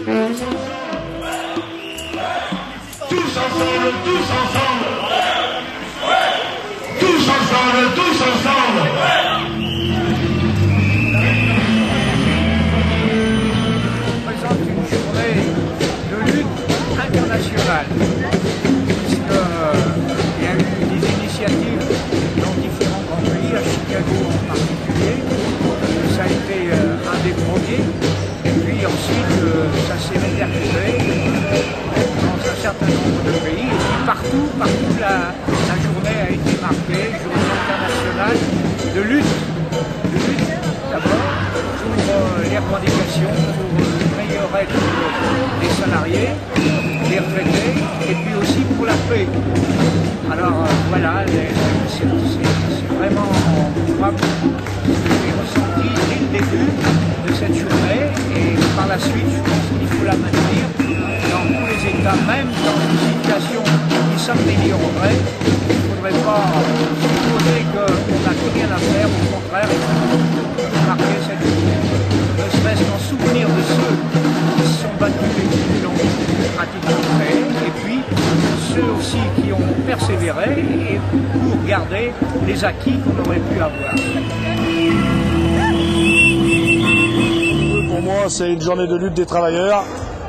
Tous ensemble, tous ensemble. Tous ensemble, tous ensemble. On présente une journée de lutte internationale. Il y a eu des initiatives dans différents grands pays, à Chicago en particulier. Ça a été un des premiers. Et puis ensuite, ça s'est répercuté dans un certain nombre de pays. Et puis partout la journée a été marquée, journée internationale de lutte d'abord pour les revendications, pour une meilleure aide des salariés, des retraités, et puis aussi pour la paix. Alors voilà, c'est vraiment moi, ce que j'ai ressenti dès le début de cette journée, et par la suite je pense qu'il faut la maintenir dans tous les États, même dans une situation qui s'améliorerait. Il ne faudrait pas supposer qu'on n'a plus rien à faire, au contraire, il faut marquer cette journée, ne serait-ce qu'en souvenir de ceux qui se sont battus et qui l'ont pratiquement fait, et puis ceux aussi qui ont persévéré et pour garder les acquis qu'on aurait pu avoir. Pour moi, c'est une journée de lutte des travailleurs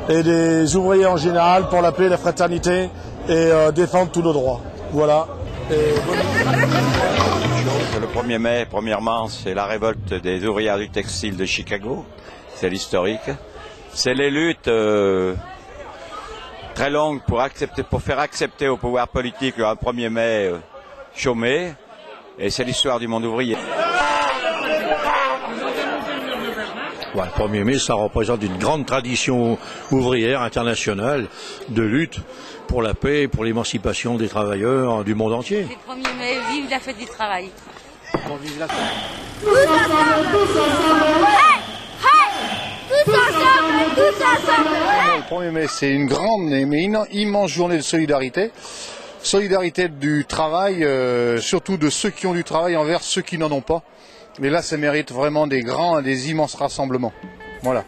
et des ouvriers en général pour la paix, la fraternité et défendre tous nos droits. Voilà. Le 1er mai, premièrement, c'est la révolte des ouvrières du textile de Chicago. C'est l'historique. C'est les luttes très longues pour faire accepter au pouvoir politique le 1er mai chômé. Et c'est l'histoire du monde ouvrier. Ouais, le 1er mai, ça représente une grande tradition ouvrière internationale de lutte pour la paix et pour l'émancipation des travailleurs du monde entier. Le 1er mai, vive la fête du travail. Vive la fête. Tous ensemble, tous ensemble. Tous ensemble, tous ensemble. Le 1er mai, c'est une grande mais immense journée de solidarité. Solidarité du travail, surtout de ceux qui ont du travail envers ceux qui n'en ont pas. Mais là, ça mérite vraiment des immenses rassemblements. Voilà.